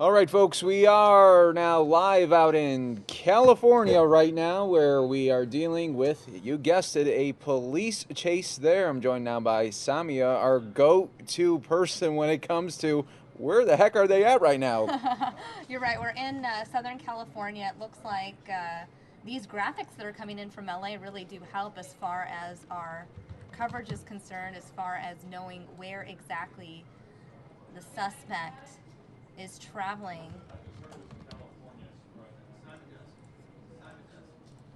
All right, folks, we are now live out in California right now where we are dealing with, you guessed it, a police chase there. I'm joined now by Samia, our go-to person when it comes to where the heck are they at right now? You're right. We're in Southern California. It looks like these graphics that are coming in from LA really do help as far as our coverage is concerned, as far as knowing where exactly the suspect is traveling.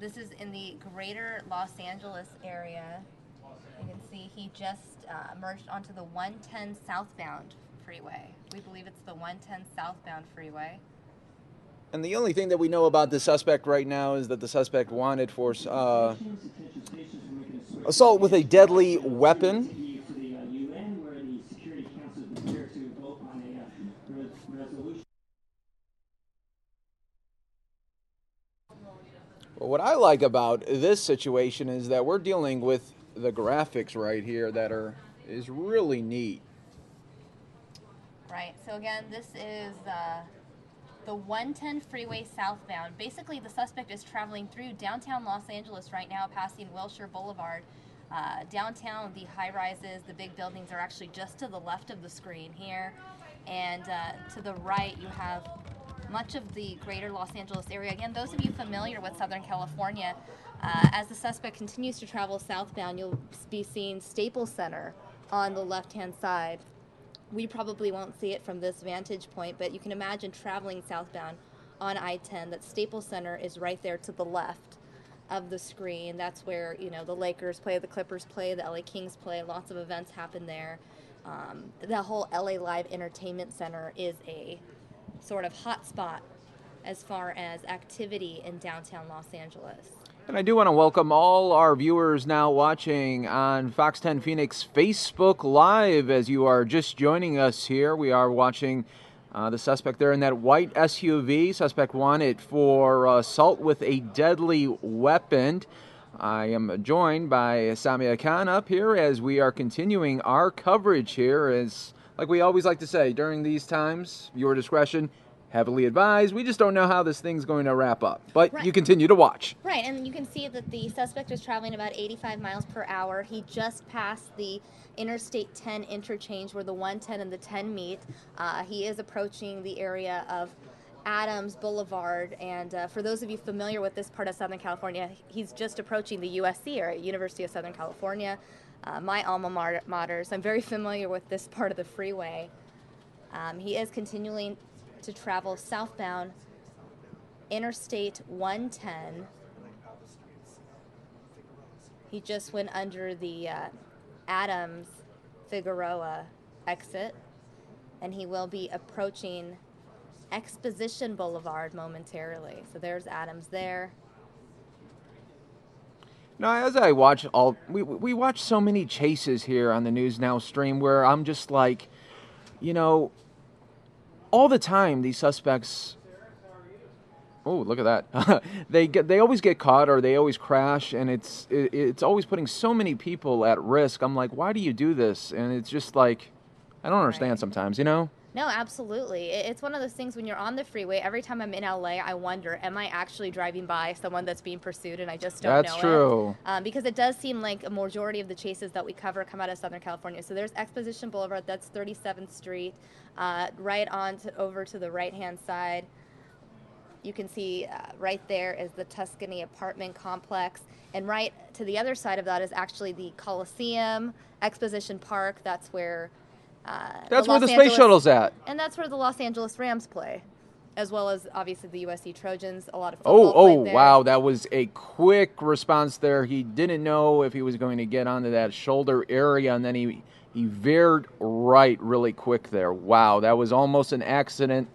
This is in the greater Los Angeles area. You can see he just merged onto the 110 southbound freeway. We believe it's the 110 southbound freeway. And the only thing that we know about the suspect right now is that the suspect wanted for assault with a deadly weapon. But what I like about this situation is that we're dealing with the graphics right here that is really neat. Right. So again, this is the 110 freeway southbound. Basically, the suspect is traveling through downtown Los Angeles right now, passing Wilshire Boulevard. Downtown, the high-rises, the big buildings are actually just to the left of the screen here. And to the right, you have much of the greater Los Angeles area. Again, those of you familiar with Southern California, as the suspect continues to travel southbound, you'll be seeing Staples Center on the left-hand side. We probably won't see it from this vantage point, but you can imagine traveling southbound on I-10 that Staples Center is right there to the left of the screen. That's where, you know, the Lakers play, the Clippers play, the LA Kings play. Lots of events happen there. The whole LA Live Entertainment Center is a sort of hot spot as far as activity in downtown Los Angeles. And I do want to welcome all our viewers now watching on Fox 10 Phoenix Facebook Live. As you are just joining us here, we are watching the suspect there in that white SUV. Suspect wanted for assault with a deadly weapon. I am joined by Samia Khan up here as we are continuing our coverage here. As like we always like to say, during these times, viewer discretion heavily advised. We just don't know how this thing's going to wrap up. But right. You continue to watch. Right, and you can see that the suspect is traveling about 85 miles per hour. He just passed the Interstate 10 interchange where the 110 and the 10 meet. He is approaching the area of Adams Boulevard, and for those of you familiar with this part of Southern California, he's just approaching the USC, or University of Southern California, my alma mater, so I'm very familiar with this part of the freeway. He is continuing to travel southbound Interstate 110. He just went under the Adams Figueroa exit, and he will be approaching Exposition Boulevard momentarily. So there's Adams there. Now, as I watch we watch so many chases here on the News Now stream where I'm just like, you know, all the time these suspects, oh, look at that. they always get caught or they always crash, and it's always putting so many people at risk. I'm like, why do you do this? And it's just like, I don't understand sometimes, you know? No, absolutely. It's one of those things when you're on the freeway, every time I'm in LA, I wonder, am I actually driving by someone that's being pursued and I just don't know it? That's true. Because it does seem like a majority of the chases that we cover come out of Southern California. So there's Exposition Boulevard, that's 37th Street, right on over to the right-hand side. You can see right there is the Tuscany apartment complex. And right to the other side of that is actually the Coliseum, Exposition Park. That's where that's where the space shuttle's at. And that's where the Los Angeles Rams play, as well as obviously the USC Trojans. A lot of football played there. Wow, that was a quick response there. He didn't know if he was going to get onto that shoulder area, and then he veered right really quick there. Wow, that was almost an accident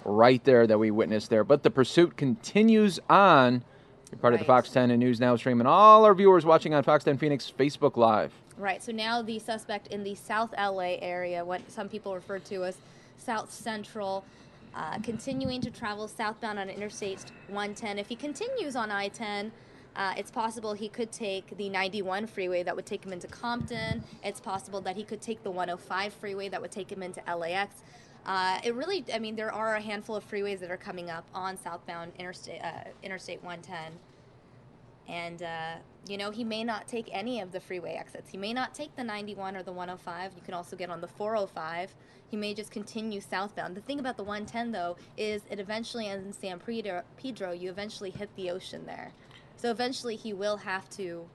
right there that we witnessed there. But the pursuit continues on. You're part of the Fox 10 and News Now stream, and all our viewers watching on Fox 10 Phoenix Facebook Live. Right, so now the suspect in the South LA area, what some people refer to as South Central, continuing to travel southbound on Interstate 110. If he continues on I-10, it's possible he could take the 91 freeway that would take him into Compton. It's possible that he could take the 105 freeway that would take him into LAX. It really, I mean, there are a handful of freeways that are coming up on southbound Interstate 110. And, he may not take any of the freeway exits. He may not take the 91 or the 105. You can also get on the 405. He may just continue southbound. The thing about the 110, though, is it eventually ends in San Pedro. You eventually hit the ocean there. So eventually he will have to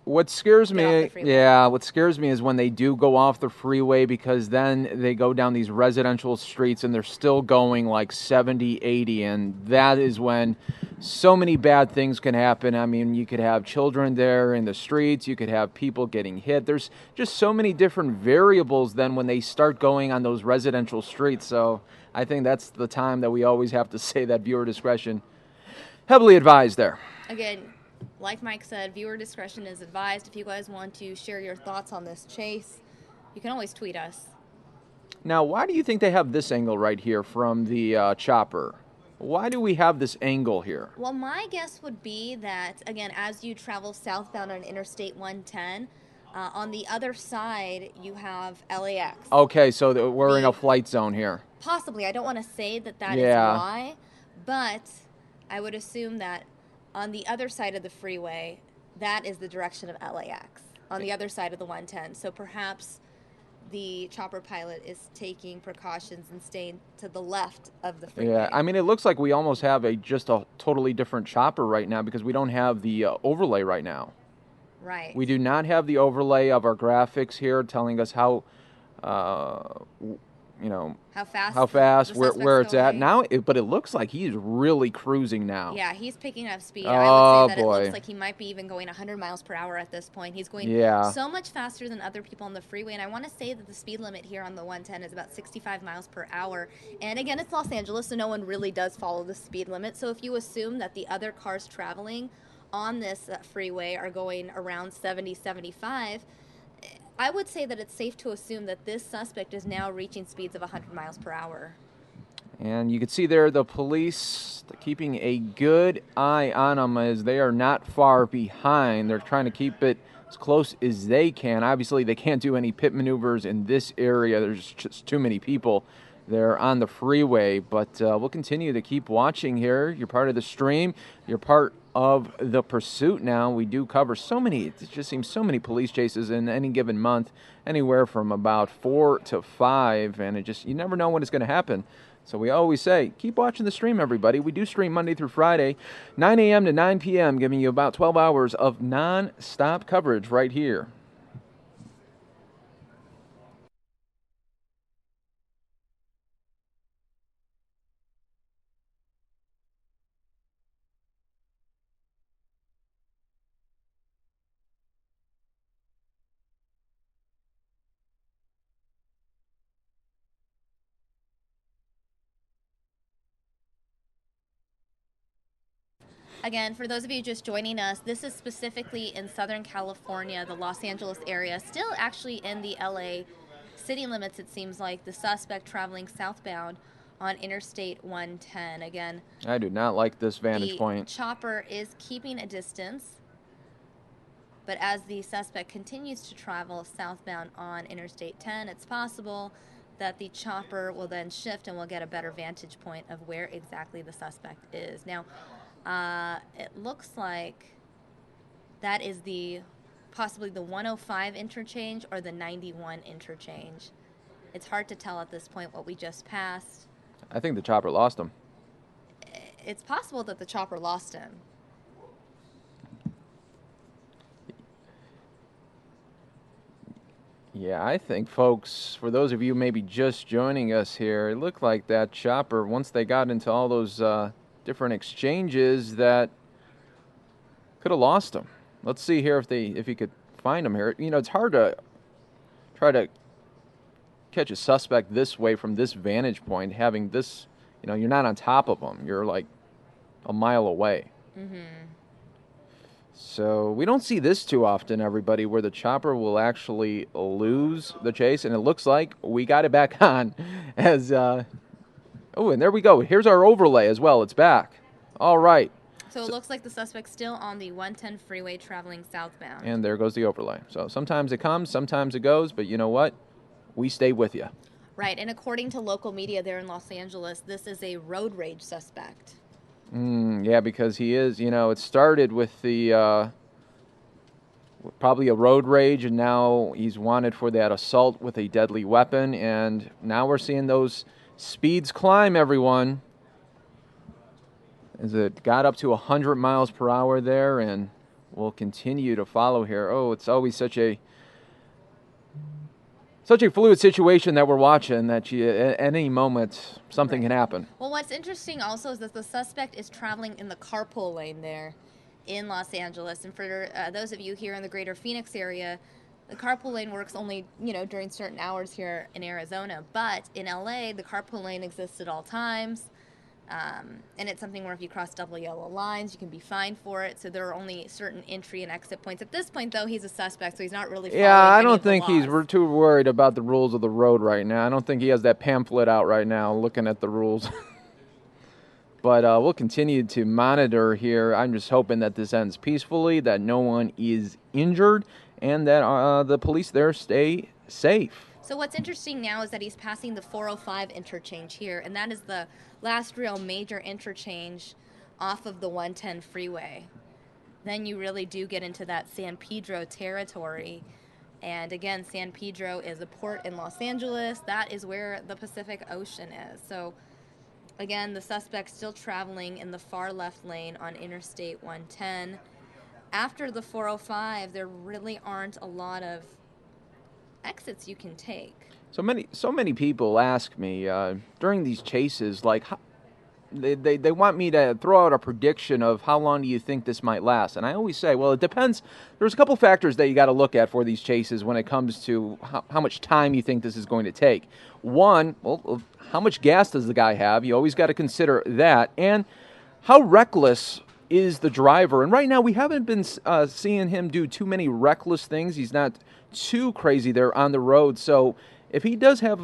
What scares get off me, the freeway. yeah, what scares me is when they do go off the freeway, because then they go down these residential streets and they're still going like 70, 80, and that is when so many bad things can happen. I mean, you could have children there in the streets, you could have people getting hit. There's just so many different variables then when they start going on those residential streets. So I think that's the time that we always have to say that viewer discretion heavily advised there. Again, like Mike said, viewer discretion is advised. If you guys want to share your thoughts on this chase, you can always tweet us. Now, why do you think they have this angle right here from the chopper? Why do we have this angle here? Well, my guess would be that, again, as you travel southbound on Interstate 110, on the other side, you have LAX. Okay, so we're in a flight zone here. Possibly. I don't want to say that is why, but I would assume that on the other side of the freeway, that is the direction of LAX, on the other side of the 110. So perhaps the chopper pilot is taking precautions and staying to the left of the freeway. Yeah, I mean, it looks like we almost have just a totally different chopper right now because we don't have the overlay right now. Right. We do not have the overlay of our graphics here telling us how how fast, where it's at now. But it looks like he's really cruising now. Yeah, he's picking up speed. Oh, I would say that boy. It looks like he might be even going 100 miles per hour at this point. He's going so much faster than other people on the freeway. And I want to say that the speed limit here on the 110 is about 65 miles per hour. And again, it's Los Angeles, so no one really does follow the speed limit. So if you assume that the other cars traveling on this freeway are going around 70, 75, I would say that it's safe to assume that this suspect is now reaching speeds of 100 miles per hour. And you can see there the police keeping a good eye on them as they are not far behind. They're trying to keep it as close as they can. Obviously, they can't do any pit maneuvers in this area. There's just too many people there on the freeway. But we'll continue to keep watching here. You're part of the stream. You're part of the pursuit now. We do cover it just seems so many police chases in any given month, anywhere from about 4 to 5, and you never know when it's going to happen. So we always say, keep watching the stream, everybody. We do stream Monday through Friday, 9 a.m. to 9 p.m., giving you about 12 hours of non-stop coverage right here. Again, for those of you just joining us, this is specifically in Southern California, the Los Angeles area, still actually in the LA city limits, it seems like. The suspect traveling southbound on Interstate 110. Again, I do not like this vantage point. The chopper is keeping a distance, but as the suspect continues to travel southbound on Interstate 10, it's possible that the chopper will then shift and we'll get a better vantage point of where exactly the suspect is. Now, it looks like that is possibly the 105 interchange or the 91 interchange. It's hard to tell at this point what we just passed. I think the chopper lost him. It's possible that the chopper lost him. Yeah, I think, folks, for those of you maybe just joining us here, it looked like that chopper, once they got into all those different exchanges, that could have lost him. Let's see here if he could find him here. It's hard to try to catch a suspect this way from this vantage point, having this, you're not on top of him. You're like a mile away. Mm-hmm. So we don't see this too often, everybody, where the chopper will actually lose the chase, and it looks like we got it back on as and there we go. Here's our overlay as well. It's back. All right. So it looks like the suspect's still on the 110 freeway traveling southbound. And there goes the overlay. So sometimes it comes, sometimes it goes, but you know what? We stay with you. Right, and according to local media there in Los Angeles, this is a road rage suspect. Yeah, because he is, it started with the probably a road rage, and now he's wanted for that assault with a deadly weapon, and now we're seeing those speeds climb, everyone. As it got up to 100 miles per hour there, and we'll continue to follow here. Oh, it's always such a fluid situation that we're watching that at any moment something can happen. Well, what's interesting also is that the suspect is traveling in the carpool lane there in Los Angeles. And for those of you here in the greater Phoenix area, the carpool lane works only, during certain hours here in Arizona. But in LA, the carpool lane exists at all times. And it's something where if you cross double yellow lines, you can be fined for it. So there are only certain entry and exit points. At this point, though, he's a suspect, so he's not really following I any don't of the think he's laws. too worried about the rules of the road right now. I don't think he has that pamphlet out right now looking at the rules. But we'll continue to monitor here. I'm just hoping that this ends peacefully, that no one is injured, and that the police there stay safe. So what's interesting now is that he's passing the 405 interchange here, and that is the last real major interchange off of the 110 freeway. Then you really do get into that San Pedro territory. And again, San Pedro is a port in Los Angeles. That is where the Pacific Ocean is. So again, the suspect's still traveling in the far left lane on Interstate 110. After the 405, there really aren't a lot of exits you can take. So many people ask me during these chases, like, they want me to throw out a prediction of how long do you think this might last, and I always say, well, it depends. There's a couple factors that you got to look at for these chases when it comes to how much time you think this is going to take. One, well, how much gas does the guy have? You always got to consider that, and how reckless is the driver. And right now we haven't been seeing him do too many reckless things. He's not too crazy there on the road. So if he does have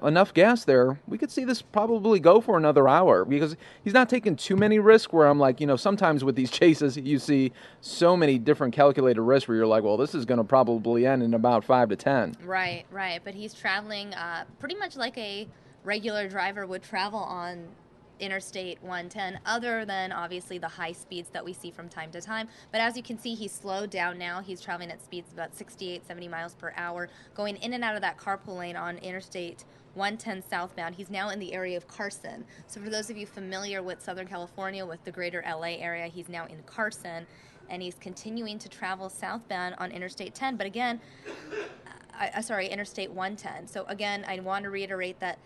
enough gas there, we could see this probably go for another hour, because he's not taking too many risks where I'm like, sometimes with these chases you see so many different calculated risks where you're like, well, this is going to probably end in about 5 to 10. Right. But he's traveling pretty much like a regular driver would travel on Interstate 110, other than obviously the high speeds that we see from time to time. But as you can see, he's slowed down now. He's traveling at speeds about 68, 70 miles per hour, going in and out of that carpool lane on Interstate 110 southbound. He's now in the area of Carson. So for those of you familiar with Southern California, with the greater LA area, he's now in Carson, and he's continuing to travel southbound on Interstate 10. But again, Interstate 110. So again, I want to reiterate that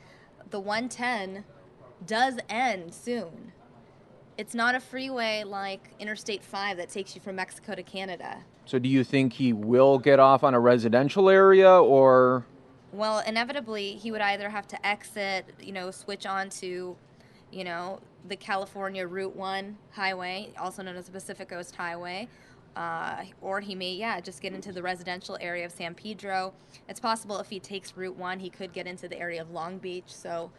the 110 does end soon. It's not a freeway like Interstate 5 that takes you from Mexico to Canada. So do you think he will get off on a residential area, or? Well, inevitably, he would either have to exit, switch on to, the California Route 1 highway, also known as the Pacific Coast Highway, or he may, just get into the residential area of San Pedro. It's possible if he takes Route 1, he could get into the area of Long Beach. So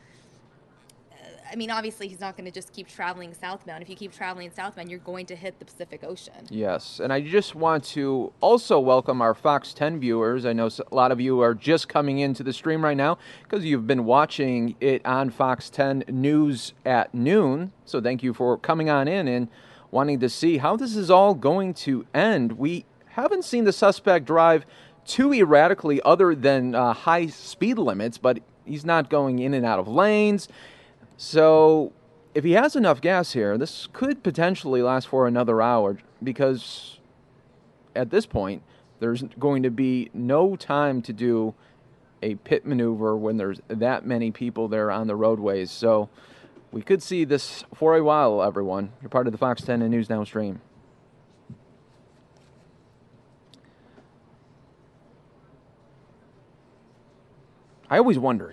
obviously he's not going to just keep traveling southbound. If you keep traveling southbound, you're going to hit the Pacific Ocean. Yes, and I just want to also welcome our Fox 10 viewers. I know a lot of you are just coming into the stream right now because you've been watching it on Fox 10 News at noon. So thank you for coming on in and wanting to see how this is all going to end. We haven't seen the suspect drive too erratically other than high speed limits, but he's not going in and out of lanes. So if he has enough gas here, this could potentially last for another hour, because at this point, there's going to be no time to do a pit maneuver when there's that many people there on the roadways. So we could see this for a while, everyone. You're part of the Fox 10 and News Now stream. I always wonder,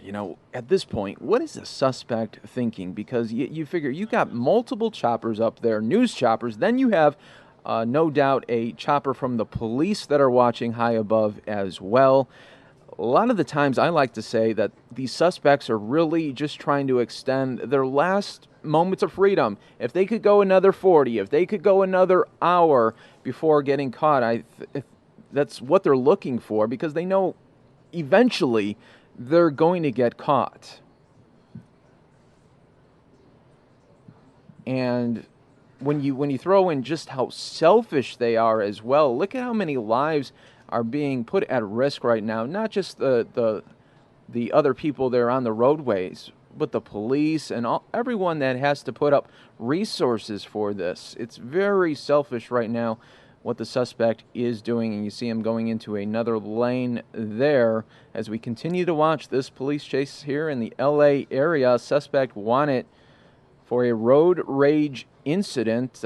at this point, what is the suspect thinking? Because you figure you got multiple choppers up there, news choppers. Then you have, no doubt, a chopper from the police that are watching high above as well. A lot of the times I like to say that these suspects are really just trying to extend their last moments of freedom. If they could go another 40, if they could go another hour before getting caught, that's what they're looking for, because they know eventually they're going to get caught. And when you throw in just how selfish they are as well, look at how many lives are being put at risk right now. Not just the other people there on the roadways, but the police and everyone that has to put up resources for this. It's very selfish right now what the suspect is doing, and you see him going into another lane there as we continue to watch this police chase here in the LA area. Suspect wanted for a road rage incident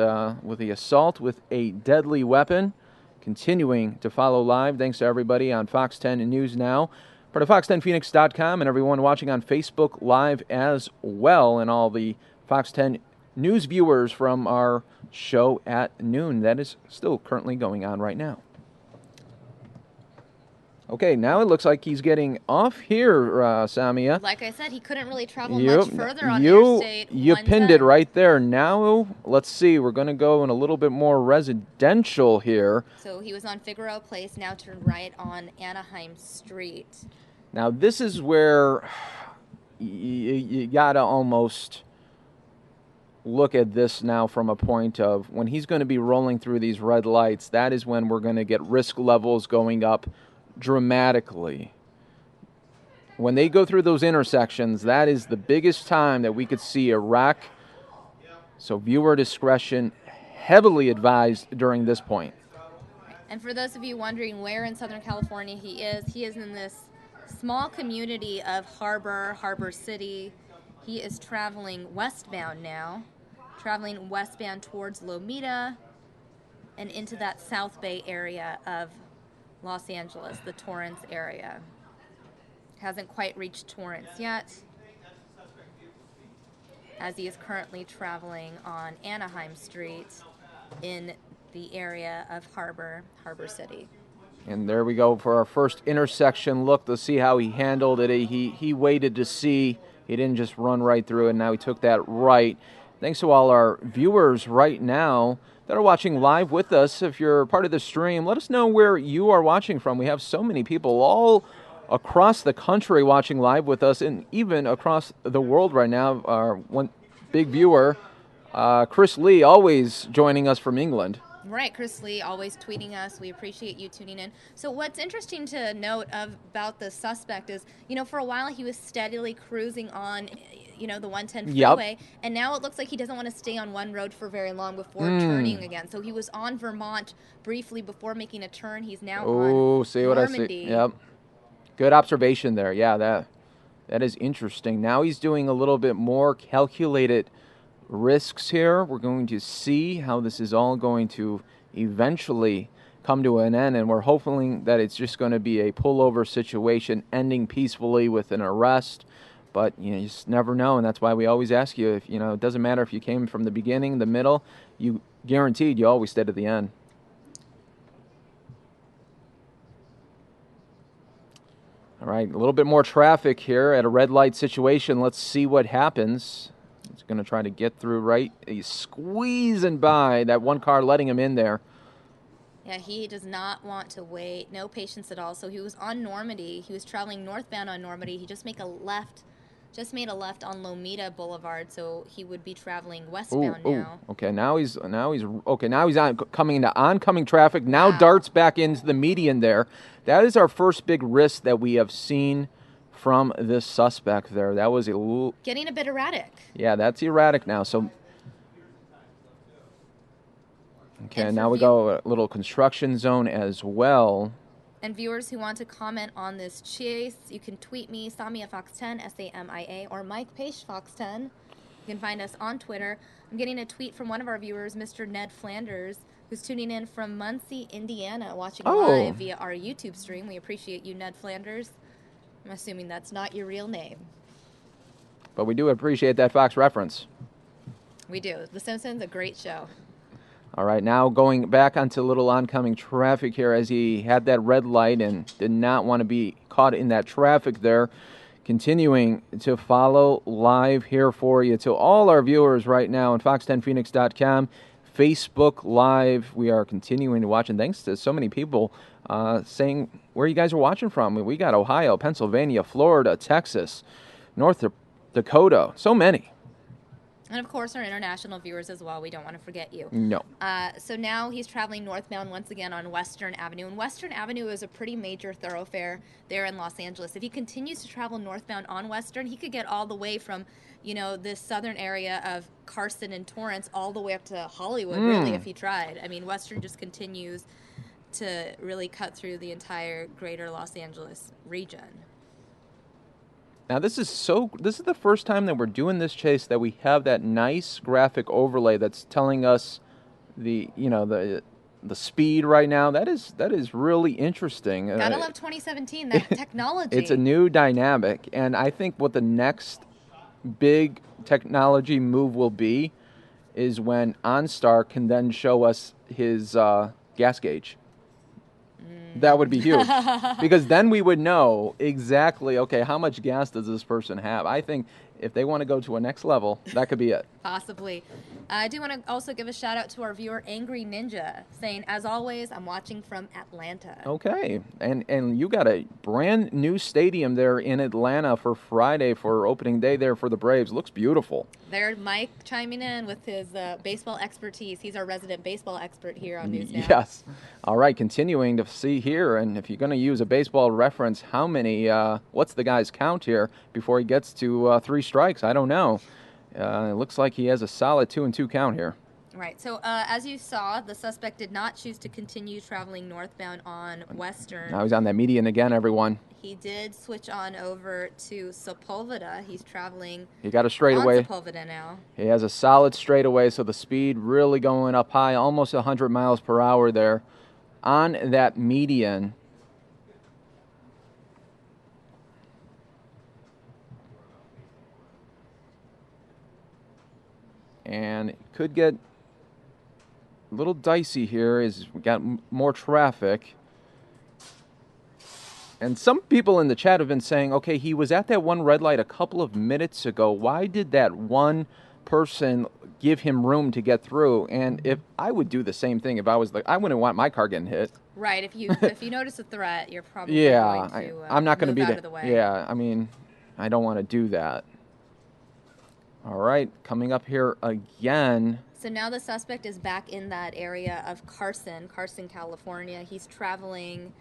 with the assault with a deadly weapon. Continuing to follow live. Thanks to everybody on Fox 10 News Now, part of Fox10Phoenix.com, and everyone watching on Facebook Live as well, and all the Fox 10 News viewers from our show at noon. That is still currently going on right now. Okay, now it looks like he's getting off here, Samia. Like I said, he couldn't really travel much further on Interstate 110. You pinned it right there. Now, let's see. We're going to go in a little bit more residential here. So he was on Figueroa Place, now turned right on Anaheim Street. Now, this is where you got to almost look at this now from a point of when he's going to be rolling through these red lights, that is when we're going to get risk levels going up dramatically. When they go through those intersections, that is the biggest time that we could see a wreck. So viewer discretion heavily advised during this point. And for those of you wondering where in Southern California he is in this small community of Harbor City. He is traveling westbound now, traveling westbound towards Lomita and into that South Bay area of Los Angeles, the Torrance area. Hasn't quite reached Torrance yet, as he is currently traveling on Anaheim Street in the area of Harbor City. And there we go for our first intersection look to see how he handled it. He waited to see. He didn't just run right through it. Now he took that right. Thanks to all our viewers right now that are watching live with us. If you're part of the stream, let us know where you are watching from. We have so many people all across the country watching live with us, and even across the world right now. Our one big viewer, Chris Lee, always joining us from England. Right, Chris Lee, always tweeting us. We appreciate you tuning in. So what's interesting to note about the suspect is, for a while he was steadily cruising on, the 110 freeway, and now it looks like he doesn't want to stay on one road for very long before turning again. So he was on Vermont briefly before making a turn. He's now on see what Normandy. I see. Yep. Good observation there. Yeah, that is interesting. Now he's doing a little bit more calculated risks here. We're going to see how this is all going to eventually come to an end, and we're hoping that it's just going to be a pullover situation ending peacefully with an arrest. But you just never know, and that's why we always ask you, if it doesn't matter if you came from the beginning, the middle, you guaranteed you always stay to the end. All right, a little bit more traffic here at a red light situation. Let's see what happens. It's going to try to get through right. He's squeezing by that one car, letting him in there. Yeah, he does not want to wait. No patience at all. So he was on Normandy. He was traveling northbound on Normandy. He just made a left on Lomita Boulevard, so he would be traveling westbound now. Okay, now he's coming into oncoming traffic. Now darts back into the median there. That is our first big risk that we have seen from this suspect there. That was getting a bit erratic. Yeah, that's erratic now. So okay, now we go a little construction zone as well. And viewers who want to comment on this chase, you can tweet me, Samia Fox10, SAMIA, or Mike Page Fox10. You can find us on Twitter. I'm getting a tweet from one of our viewers, Mr. Ned Flanders, who's tuning in from Muncie, Indiana, watching live via our YouTube stream. We appreciate you, Ned Flanders. I'm assuming that's not your real name. But we do appreciate that Fox reference. We do. The Simpsons, a great show. All right, now going back onto a little oncoming traffic here as he had that red light and did not want to be caught in that traffic there. Continuing to follow live here for you to all our viewers right now on Fox10Phoenix.com, Facebook Live. We are continuing to watch, and thanks to so many people saying where you guys are watching from. We got Ohio, Pennsylvania, Florida, Texas, North Dakota, so many. And, of course, our international viewers as well. We don't want to forget you. No. So now he's traveling northbound once again on Western Avenue. And Western Avenue is a pretty major thoroughfare there in Los Angeles. If he continues to travel northbound on Western, he could get all the way from, this southern area of Carson and Torrance all the way up to Hollywood, really, if he tried. I mean, Western just continues to really cut through the entire greater Los Angeles region. Now this is the first time that we're doing this chase that we have that nice graphic overlay that's telling us the speed right now. That is really interesting. Gotta love 2017, that technology. It's a new dynamic, and I think what the next big technology move will be is when OnStar can then show us his gas gauge. That would be huge, because then we would know exactly, okay, how much gas does this person have? I think if they want to go to a next level, that could be it. Possibly. I do want to also give a shout out to our viewer, Angry Ninja, saying, as always, I'm watching from Atlanta. Okay. And you got a brand new stadium there in Atlanta for Friday for opening day there for the Braves. Looks beautiful. There, Mike chiming in with his baseball expertise. He's our resident baseball expert here on News Now. Yes. All right, continuing to see here, and if you're going to use a baseball reference, how many, what's the guy's count here before he gets to 3 strikes? I don't know. It looks like he has a solid 2-2 count here. Right. So as you saw, the suspect did not choose to continue traveling northbound on Western. Now he's on that median again, everyone. He did switch on over to Sepulveda. He's traveling. He got a straightaway. On Sepulveda now. He has a solid straightaway, so the speed really going up high, almost 100 miles per hour there on that median. And it could get a little dicey here as we got more traffic. And some people in the chat have been saying, okay, he was at that one red light a couple of minutes ago. Why did that one person give him room to get through? And if I would do the same thing if I was I wouldn't want my car getting hit. Right. If you notice a threat, you're probably going to I'm not going to be out of the way. Yeah, I mean, I don't want to do that. All right, coming up here again. So now the suspect is back in that area of Carson, California. He's traveling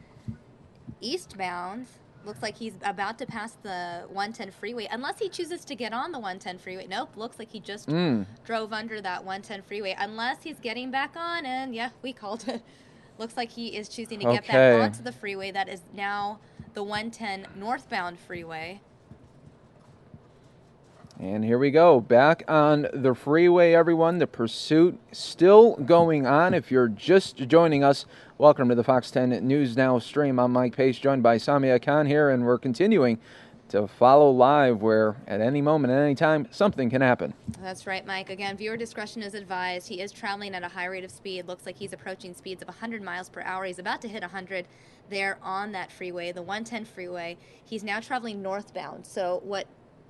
eastbound. Looks like he's about to pass the 110 freeway, unless he chooses to get on the 110 freeway. Nope, looks like he just drove under that 110 freeway, unless he's getting back on, and yeah, we called it. Looks like he is choosing to get back onto the freeway. That is now the 110 northbound freeway. And here we go, back on the freeway, everyone. The pursuit still going on. If you're just joining us, welcome to the Fox 10 News Now stream. I'm Mike Pace, joined by Samia Khan here, and we're continuing to follow live where at any moment, at any time, something can happen. That's right, Mike. Again, viewer discretion is advised. He is traveling at a high rate of speed. Looks like he's approaching speeds of 100 miles per hour. He's about to hit 100 there on that freeway, the 110 freeway. He's now traveling northbound. So what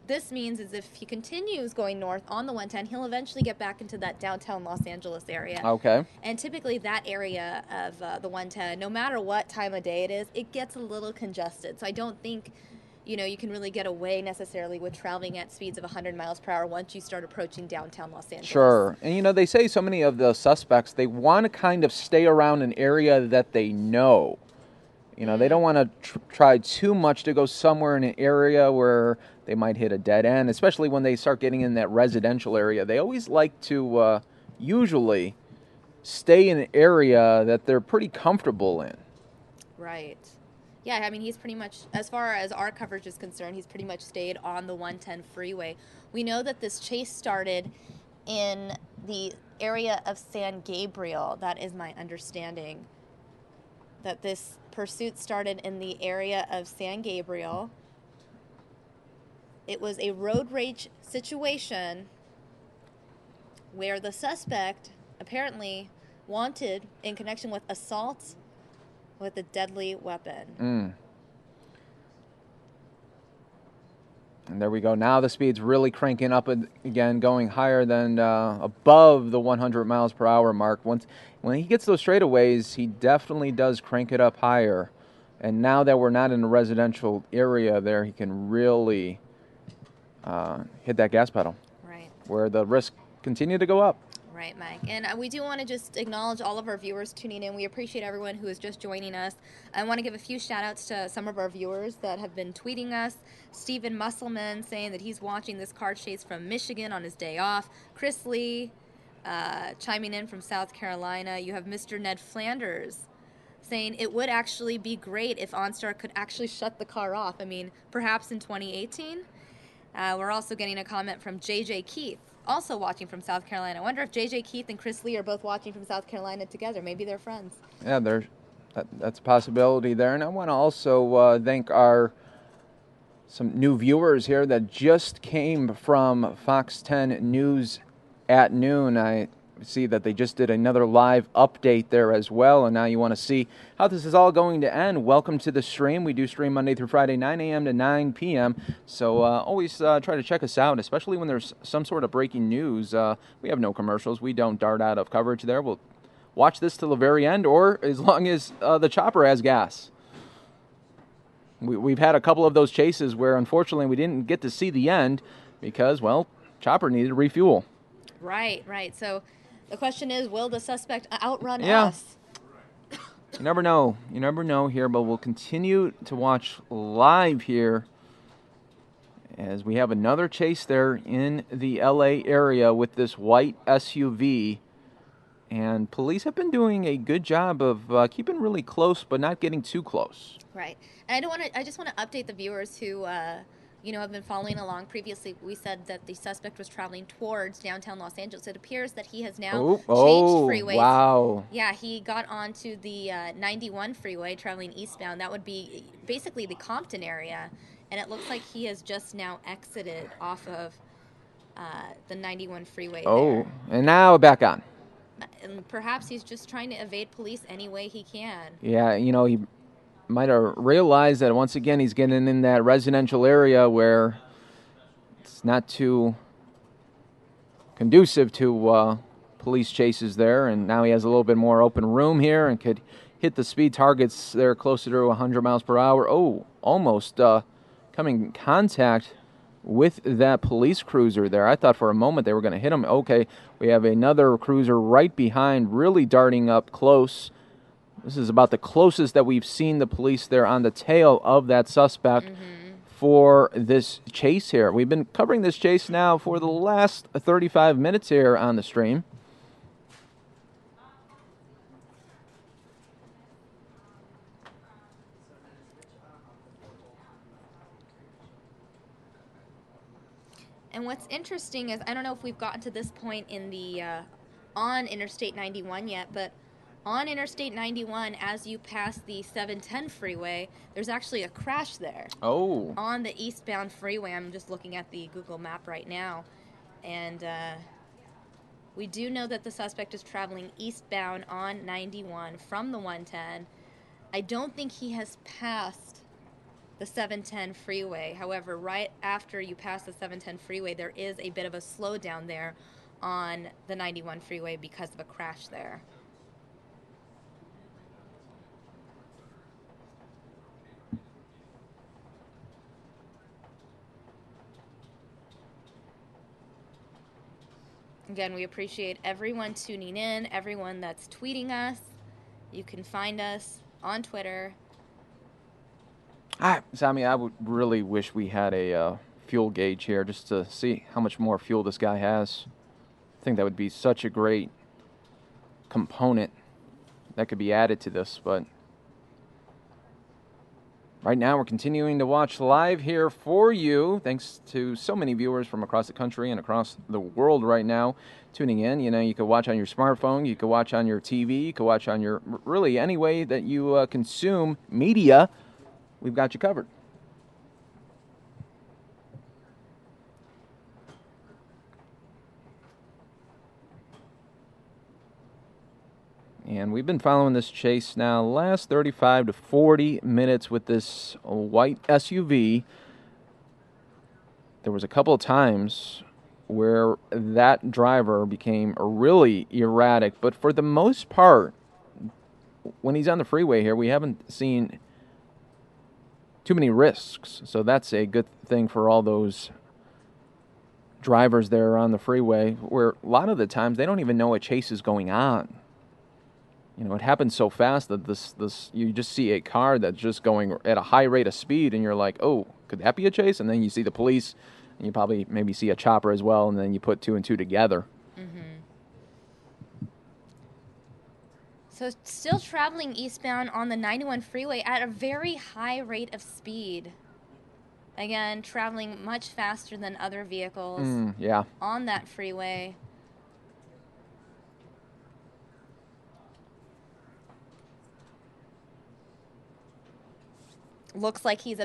this means is if he continues going north on the 110, he'll eventually get back into that downtown Los Angeles area. Okay. And typically that area of the 110, no matter what time of day it is, it gets a little congested. So I don't think, you can really get away necessarily with traveling at speeds of 100 miles per hour once you start approaching downtown Los Angeles. Sure. And, they say so many of the suspects, they want to kind of stay around an area that they know. They don't want to try too much to go somewhere in an area where they might hit a dead end, especially when they start getting in that residential area. They always like to usually stay in an area that they're pretty comfortable in. Right. Yeah, I mean, he's pretty much, as far as our coverage is concerned, he's pretty much stayed on the 110 freeway. We know that this chase started in the area of San Gabriel. That is my understanding, that this pursuit started in the area of San Gabriel. It was a road rage situation where the suspect apparently wanted in connection with assault with a deadly weapon. And there we go. Now the speed's really cranking up again, going higher than above the 100 miles per hour mark. When he gets those straightaways, he definitely does crank it up higher. And now that we're not in a residential area there, he can really hit that gas pedal. Right. Where the risks continue to go up. Right, Mike. And we do want to just acknowledge all of our viewers tuning in. We appreciate everyone who is just joining us. I want to give a few shout outs to some of our viewers that have been tweeting us. Stephen Musselman saying that he's watching this car chase from Michigan on his day off. Chris Lee chiming in from South Carolina. You have Mr. Ned Flanders saying it would actually be great if OnStar could actually shut the car off. I mean, perhaps in 2018. We're also getting a comment from JJ Keith, also watching from South Carolina. I wonder if JJ Keith and Chris Lee are both watching from South Carolina together. Maybe they're friends. Yeah, that's a possibility there. And I want to also thank some new viewers here that just came from Fox 10 News at noon. I see that they just did another live update there as well, and now you want to see how this is all going to end. Welcome to the stream. We do stream Monday through Friday, 9 a.m. to 9 p.m., so always try to check us out, especially when there's some sort of breaking news. We have no commercials. We don't dart out of coverage there. We'll watch this till the very end, or as long as the chopper has gas. We've had a couple of those chases where, unfortunately, we didn't get to see the end because, well, chopper needed to refuel. Right. So the question is, will the suspect outrun us? You never know. You never know here, but we'll continue to watch live here as we have another chase there in the L.A. area with this white SUV. And police have been doing a good job of keeping really close, but not getting too close. Right. And I just want to update the viewers who have been following along. Previously, we said that the suspect was traveling towards downtown Los Angeles. It appears that he has now changed freeways. Wow. Yeah, he got onto the 91 freeway traveling eastbound. That would be basically the Compton area. And it looks like he has just now exited off of the 91 freeway there. And now back on. And perhaps he's just trying to evade police any way he can. Yeah, he might have realized that once again he's getting in that residential area where it's not too conducive to police chases there, and now he has a little bit more open room here and could hit the speed targets there closer to 100 miles per hour. Almost coming in contact with that police cruiser there. I thought for a moment they were going to hit him. Okay, we have another cruiser right behind, really darting up close. This is about the closest that we've seen the police there on the tail of that suspect for this chase here. We've been covering this chase now for the last 35 minutes here on the stream. And what's interesting is, I don't know if we've gotten to this point in the on Interstate 91 yet, but on Interstate 91, as you pass the 710 freeway, there's actually a crash there. On the eastbound freeway. I'm just looking at the Google map right now. And we do know that the suspect is traveling eastbound on 91 from the 110. I don't think he has passed the 710 freeway. However, right after you pass the 710 freeway, there is a bit of a slowdown there on the 91 freeway because of a crash there. Again, we appreciate everyone tuning in, everyone that's tweeting us. You can find us on Twitter. Sammy, I would really wish we had a fuel gauge here just to see how much more fuel this guy has. I think that would be such a great component that could be added to this, but right now we're continuing to watch live here for you. Thanks to so many viewers from across the country and across the world right now tuning in. You could watch on your smartphone, you could watch on your TV, you could watch on your, really any way that you consume media. We've got you covered. And we've been following this chase now last 35 to 40 minutes with this white SUV. There was a couple of times where that driver became really erratic, but for the most part, when he's on the freeway here, we haven't seen too many risks. So that's a good thing for all those drivers there on the freeway, where a lot of the times they don't even know a chase is going on. You know, it happens so fast that this you just see a car that's just going at a high rate of speed, and you're like, oh, could that be a chase? And then you see the police, and you probably maybe see a chopper as well, and then you put two and two together. So still traveling eastbound on the 91 freeway at a very high rate of speed. Again, traveling much faster than other vehicles Yeah. on that freeway. Looks like he's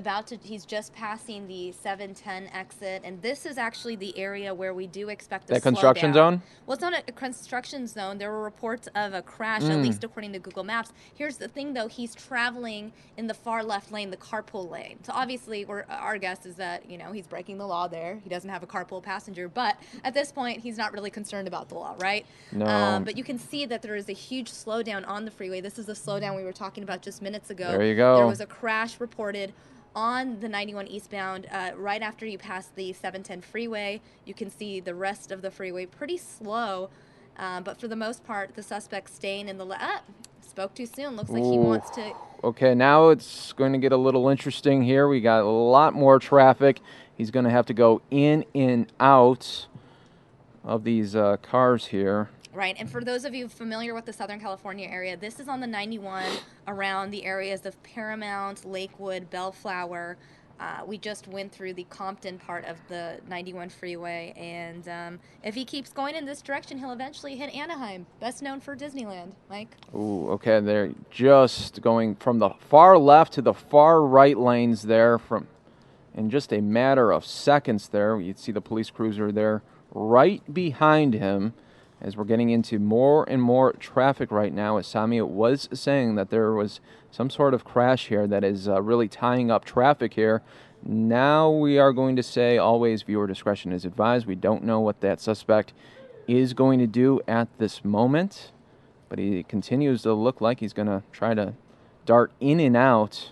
just passing the 710 exit, and this is actually the area where we do expect a That construction slowdown. zone? Well, it's not a construction zone. There were reports of a crash, at least according to Google Maps. Here's the thing, though. He's traveling in the far left lane, the carpool lane. So obviously, our guess is that, you know, he's breaking the law there. He doesn't have a carpool passenger, but at this point, he's not really concerned about the law, right? No. But you can see that there is a huge slowdown on the freeway. This is the slowdown we were talking about just minutes ago. There you go. There was a crash reported on the 91 eastbound right after you pass the 710 freeway. You can see the rest of the freeway pretty slow, but for the most part, the suspect's staying in the spoke too soon. Looks like he wants to. Okay, now it's going to get a little interesting here. We got a lot more traffic. He's going to have to go in and out of these cars here. Right, and for those of you familiar with the Southern California area, this is on the 91 around the areas of Paramount, Lakewood, Bellflower. We just went through the Compton part of the 91 freeway, and if he keeps going in this direction, he'll eventually hit Anaheim, best known for Disneyland. Mike? Ooh, okay, they're just going from the far left to the far right lanes there in just a matter of seconds there. You'd see the police cruiser there right behind him. As we're getting into more and more traffic right now, as Samia was saying that there was some sort of crash here that is really tying up traffic here. Now we are going to say always viewer discretion is advised. We don't know what that suspect is going to do at this moment, but he continues to look like he's going to try to dart in and out.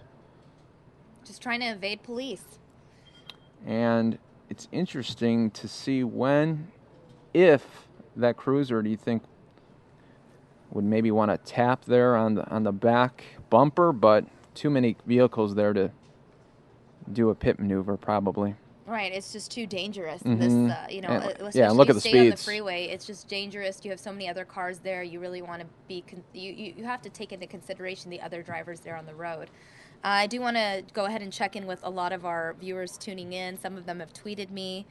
Just trying to evade police. And it's interesting to see if that cruiser, do you think, would maybe want to tap there on the back bumper, but too many vehicles there to do a pit maneuver probably. Right, it's just too dangerous. This, especially and look at the stay on the speeds. freeway. It's just dangerous. You have so many other cars there. You really want to be. You have to take into consideration the other drivers there on the road. I do want to go ahead and check in with a lot of our viewers tuning in. Some of them have tweeted me.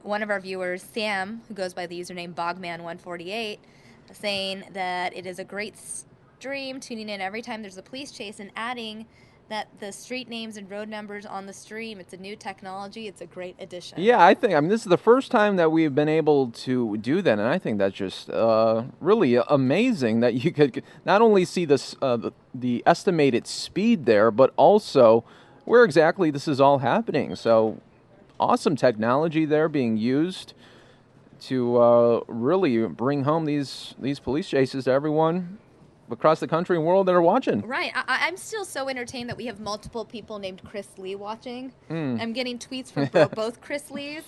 One of our viewers, Sam, who goes by the username Bogman148, saying that it is a great stream, tuning in every time there's a police chase, and adding that the street names and road numbers on the stream, it's a new technology, it's a great addition. Yeah, this is the first time that we've been able to do that, and I think that's just really amazing that you could not only see the estimated speed there, but also where exactly this is all happening. So awesome technology there being used to really bring home these police chases to everyone across the country and world that are watching. Right. I'm still so entertained that we have multiple people named Chris Lee watching. I'm getting tweets from both Chris Lees.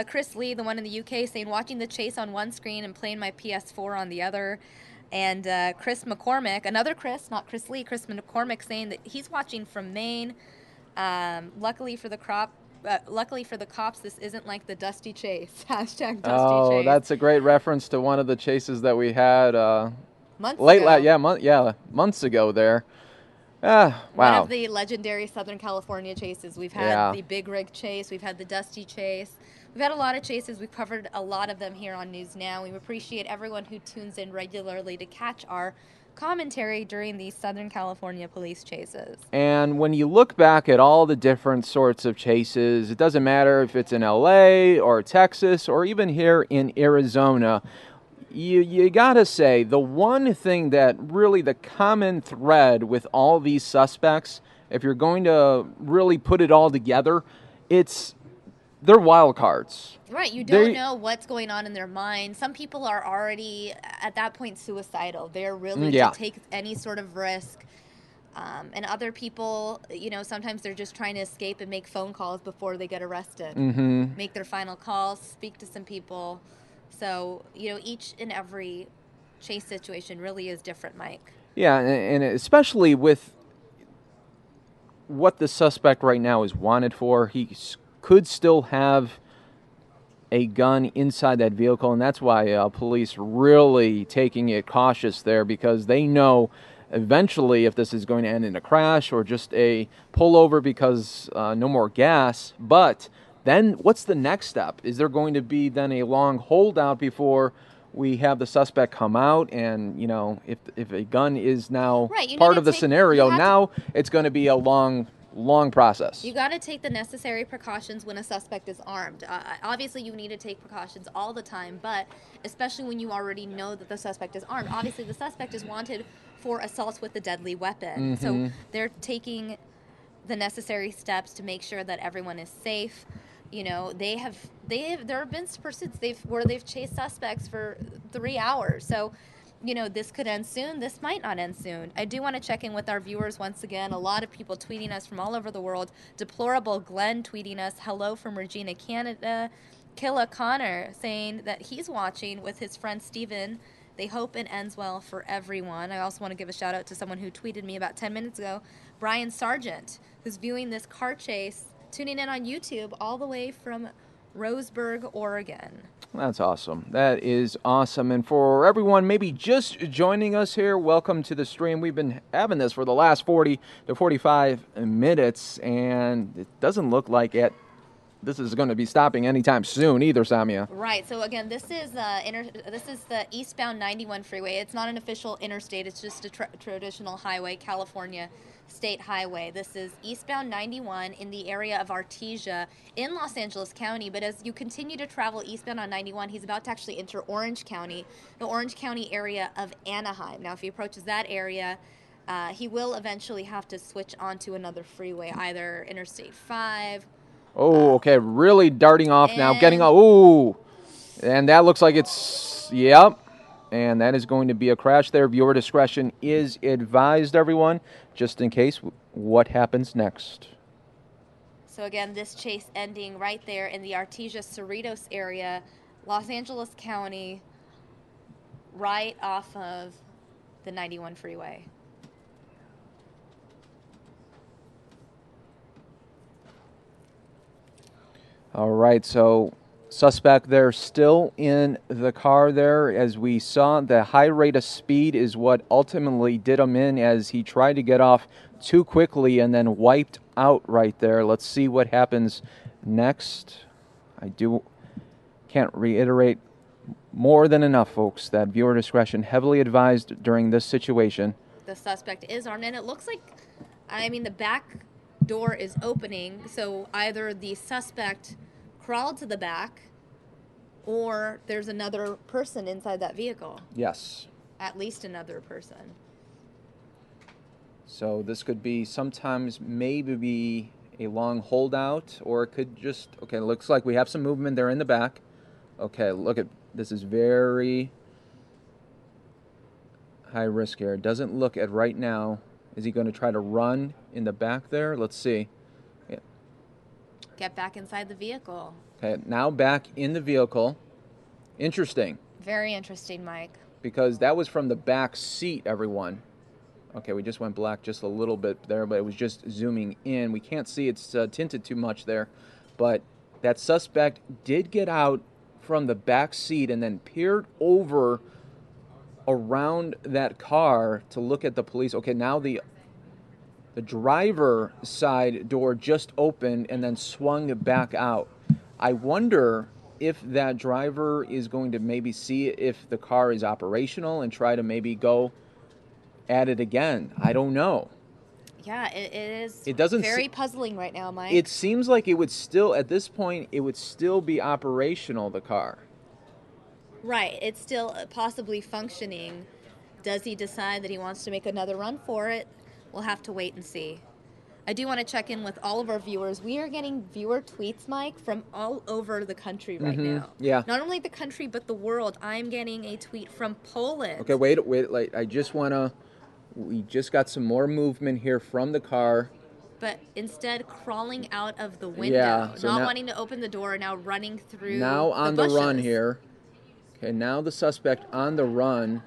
Chris Lee, the one in the UK, saying watching the chase on one screen and playing my PS4 on the other. And Chris McCormick, another Chris, not Chris Lee, Chris McCormick, saying that he's watching from Maine. Luckily for the cops, this isn't like the Dusty Chase. #Dusty Chase. Oh, that's a great reference to one of the chases that we had months ago. Months ago there. Wow. One of the legendary Southern California chases. We've had the Big Rig chase. We've had the Dusty chase. We've had a lot of chases. We've covered a lot of them here on News Now. We appreciate everyone who tunes in regularly to catch our commentary during these Southern California police chases. And when you look back at all the different sorts of chases, it doesn't matter if it's in LA or Texas or even here in Arizona, you gotta say the one thing that really the common thread with all these suspects, if you're going to really put it all together, they're wild cards. Right, you don't know what's going on in their mind. Some people are already, at that point, suicidal. They're willing to take any sort of risk. And other people, sometimes they're just trying to escape and make phone calls before they get arrested. Make their final calls, speak to some people. So, each and every chase situation really is different, Mike. Yeah, and especially with what the suspect right now is wanted for, he could still have a gun inside that vehicle, and that's why police really taking it cautious there, because they know eventually if this is going to end in a crash or just a pullover because no more gas. But then what's the next step? Is there going to be then a long holdout before we have the suspect come out? And, if a gun is now part of the scenario, now it's going to be a long process. You got to take the necessary precautions when a suspect is armed. Obviously, you need to take precautions all the time, but especially when you already know that the suspect is armed. Obviously, the suspect is wanted for assault with a deadly weapon. So they're taking the necessary steps to make sure that everyone is safe. There have been pursuits where they've chased suspects for 3 hours. So, this could end soon. This might not end soon. I do want to check in with our viewers once again. A lot of people tweeting us from all over the world. Deplorable Glenn tweeting us, hello from Regina, Canada. Killa Connor saying that he's watching with his friend Steven. They hope it ends well for everyone. I also want to give a shout out to someone who tweeted me about 10 minutes ago, Brian Sargent, who's viewing this car chase, tuning in on YouTube all the way from Roseburg, Oregon. That's awesome. That is awesome. And for everyone maybe just joining us here, welcome to the stream. We've been having this for the last 40 to 45 minutes, and it doesn't look like this is going to be stopping anytime soon either, Samia. Right. So again, this is the eastbound 91 freeway. It's not an official interstate. It's just a traditional highway, California State Highway. This is eastbound 91 in the area of Artesia in Los Angeles County. But as you continue to travel eastbound on 91, he's about to actually enter Orange County, the Orange County area of Anaheim. Now, if he approaches that area, he will eventually have to switch onto another freeway, either Interstate 5. Oh, okay, really darting off now, getting off. Ooh, and that looks like it's, yep. And that is going to be a crash there. Viewer discretion is advised, everyone, just in case what happens next. So again, this chase ending right there in the Artesia Cerritos area, Los Angeles County, right off of the 91 freeway. All right, so suspect there still in the car there. As we saw, the high rate of speed is what ultimately did him in, as he tried to get off too quickly and then wiped out right there. Let's see what happens next. Can't reiterate more than enough, folks, that viewer discretion heavily advised during this situation. The suspect is armed, and it looks like, the back door is opening, so either the suspect crawled to the back or there's another person inside that vehicle. Yes. At least another person. So this could be sometimes maybe a long holdout, or it could just, okay, looks like we have some movement there in the back. Okay, look at, this is very high risk here. It doesn't look at right now. Is he going to try to run in the back there? Let's see. Yeah. Get back inside the vehicle. Okay, now back in the vehicle. Interesting. Very interesting, Mike. Because that was from the back seat, everyone. Okay, we just went black just a little bit there, but it was just zooming in. We can't see, it's tinted too much there. But that suspect did get out from the back seat and then peered over around that car to look at the police. Okay, now the driver side door just opened and then swung back out. I wonder if that driver is going to maybe see if the car is operational and try to maybe go at it again. I don't know. Yeah, it is. It doesn't very puzzling right now, Mike. It seems like it would still, at this point, it would still be operational, the car. Right, it's still possibly functioning. Does he decide that he wants to make another run for it? We'll have to wait and see. I do want to check in with all of our viewers. We are getting viewer tweets, Mike, from all over the country right now. Yeah. Not only the country, but the world. I'm getting a tweet from Poland. Okay, wait. I just want to We just got some more movement here from the car. But instead crawling out of the window, Yeah, so not now, wanting to open the door, now running through now on the the bushes. run here. Okay, now the suspect on the run.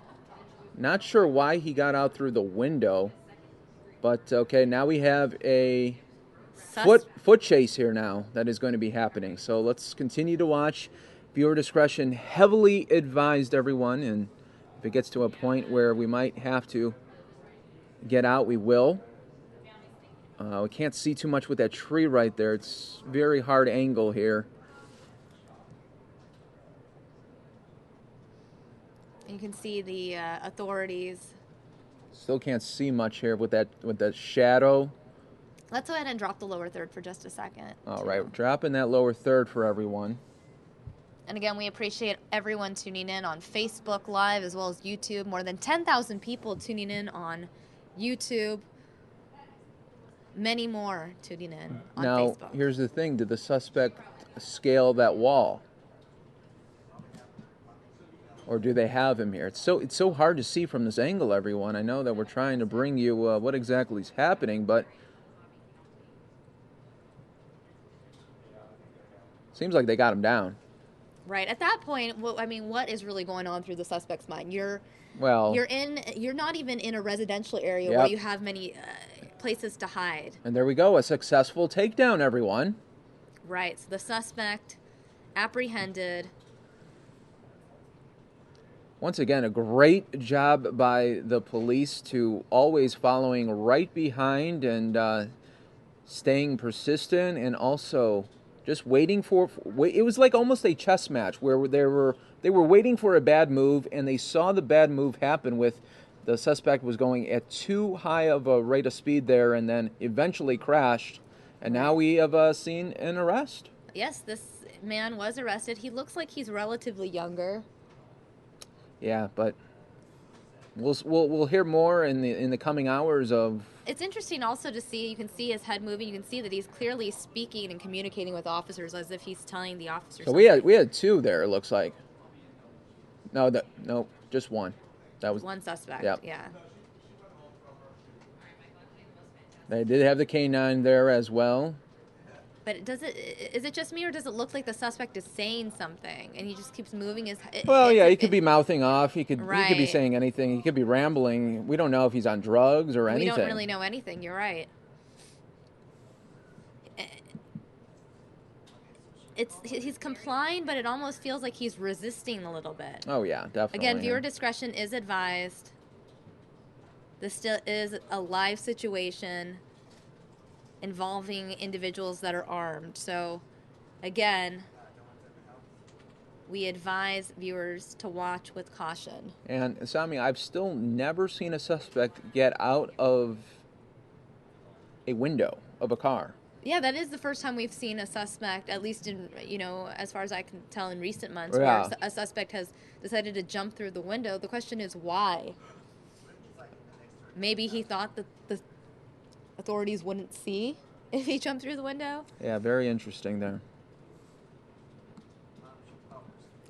Not sure why he got out through the window, but okay, now we have a foot chase here now that is going to be happening. So let's continue to watch. Viewer discretion heavily advised, everyone, and if it gets to a point where we might have to get out, we will. We can't see too much with that tree right there. It's very hard angle here. You can see the authorities. Still can't see much here with that shadow. Let's go ahead and drop the lower third for just a second. All right, dropping that lower third for everyone. And again, we appreciate everyone tuning in on Facebook Live as well as YouTube. More than 10,000 people tuning in on YouTube. Many more tuning in on Facebook. Now, here's the thing. Did the suspect scale that wall? Or do they have him here? It's so hard to see from this angle, everyone. I know that we're trying to bring you what exactly is happening, but seems like they got him down. Right. At that point, what is really going on through the suspect's mind? You're not even in a residential area where you have many places to hide. And there we go, a successful takedown, everyone. Right. So the suspect apprehended. Once again, a great job by the police to always following right behind and staying persistent, and also just waiting for. It was like almost a chess match where they were waiting for a bad move, and they saw the bad move happen with the suspect was going at too high of a rate of speed there, and then eventually crashed. And now we have seen an arrest. Yes, this man was arrested. He looks like he's relatively younger. Yeah, but we'll hear more in the coming hours of. It's interesting also to see. You can see his head moving. You can see that he's clearly speaking and communicating with officers as if he's telling the officers. So something. we had two there. It looks like. No, just one. That was one suspect. Yep. Yeah. They did have the canine there as well. But is it just me, or does it look like the suspect is saying something and he just keeps moving his head? Well, yeah, he could be mouthing off. He could be saying anything. He could be rambling. We don't know if he's on drugs or anything. We don't really know anything. You're right. He's complying, but it almost feels like he's resisting a little bit. Oh yeah, definitely. Again, viewer discretion is advised. This still is a live situation involving individuals that are armed. So, again, we advise viewers to watch with caution. And, Sami, I've still never seen a suspect get out of a window of a car. Yeah, that is the first time we've seen a suspect, at least in, as far as I can tell in recent months, where a suspect has decided to jump through the window. The question is why? Maybe he thought that the authorities wouldn't see if he jumped through the window. Yeah, very interesting there.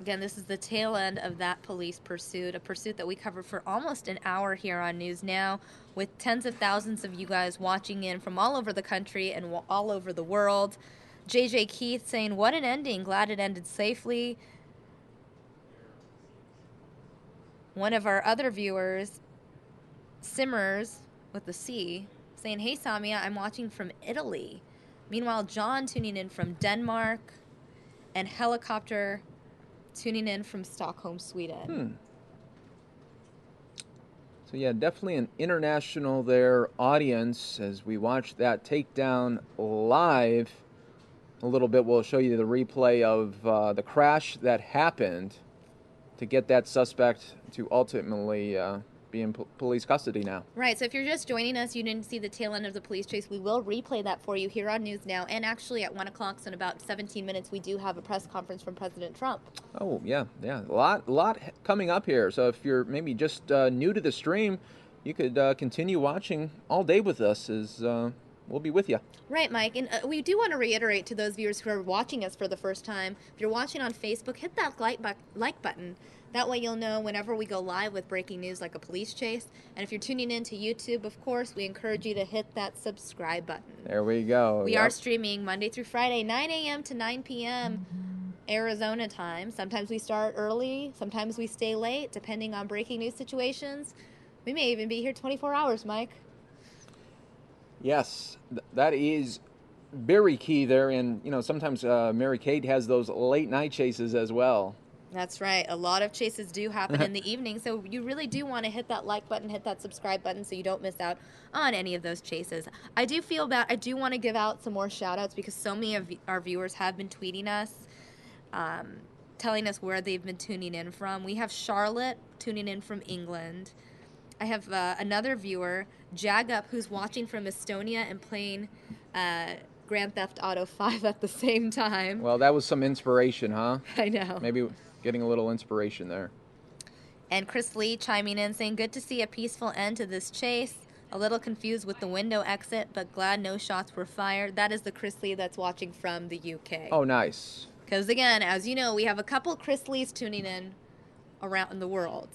Again, this is the tail end of that police pursuit, a pursuit that we covered for almost an hour here on News Now, with tens of thousands of you guys watching in from all over the country and all over the world. JJ Keith saying, what an ending. Glad it ended safely. One of our other viewers, Simmers with the C, saying, hey, Samia, I'm watching from Italy. Meanwhile, John tuning in from Denmark, and Helicopter tuning in from Stockholm, Sweden. So, yeah, definitely an international audience as we watch that takedown live. A little bit, we'll show you the replay of the crash that happened to get that suspect to ultimately be in police custody now. Right, so if you're just joining us, you didn't see the tail end of the police chase, we will replay that for you here on News Now. And actually at 1 o'clock, so in about 17 minutes, we do have a press conference from President Trump. Oh, yeah. A lot coming up here. So if you're maybe just new to the stream, you could continue watching all day with us as we'll we'll be with you. Right, Mike. And we do want to reiterate to those viewers who are watching us for the first time, if you're watching on Facebook, hit that like button. That way you'll know whenever we go live with breaking news like a police chase. And if you're tuning in to YouTube, of course, we encourage you to hit that subscribe button. There we go. We are streaming Monday through Friday, 9 a.m. to 9 p.m. Arizona time. Sometimes we start early, sometimes we stay late, depending on breaking news situations. We may even be here 24 hours, Mike. Yes, that is very key there. And, sometimes Mary Kate has those late night chases as well. That's right. A lot of chases do happen in the evening, so you really do want to hit that like button, hit that subscribe button so you don't miss out on any of those chases. I do feel that I do want to give out some more shout-outs because so many of our viewers have been tweeting us, telling us where they've been tuning in from. We have Charlotte tuning in from England. I have another viewer, Jagup, who's watching from Estonia and playing Grand Theft Auto 5 at the same time. Well, that was some inspiration, huh? I know. Maybe getting a little inspiration there. And Chris Lee chiming in saying, good to see a peaceful end to this chase. A little confused with the window exit, but glad no shots were fired. That is the Chris Lee that's watching from the UK. Oh, nice. Because, again, as you know, we have a couple Chris Lees tuning in around the world.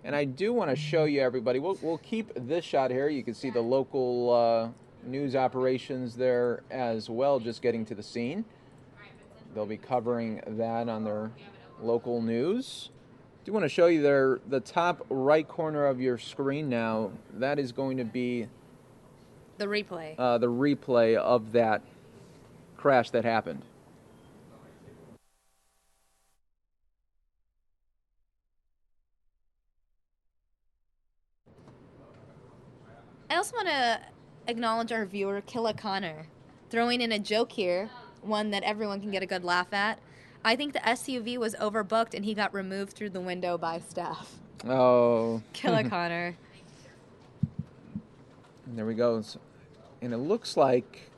And I do want to show you, everybody. We'll keep this shot here. You can see the local news operations there as well, just getting to the scene. They'll be covering that on their local news. I do want to show you there, the top right corner of your screen now. That is going to be the replay. The replay of that crash that happened. I also want to acknowledge our viewer, Killa Connor, throwing in a joke here, one that everyone can get a good laugh at. I think the SUV was overbooked and he got removed through the window by staff. Oh. Killa Connor. And there we go. And it looks like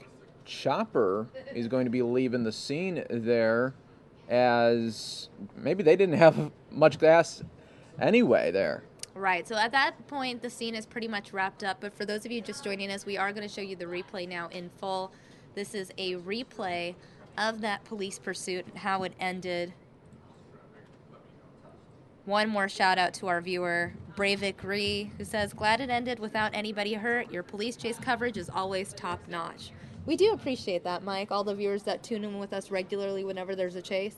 Chopper is going to be leaving the scene there, as maybe they didn't have much gas anyway there. Right, so at that point, the scene is pretty much wrapped up. But for those of you just joining us, we are going to show you the replay now in full. This is a replay of that police pursuit and how it ended. One more shout out to our viewer, Bravik Ree, who says, glad it ended without anybody hurt. Your police chase coverage is always top notch. We do appreciate that, Mike, all the viewers that tune in with us regularly whenever there's a chase.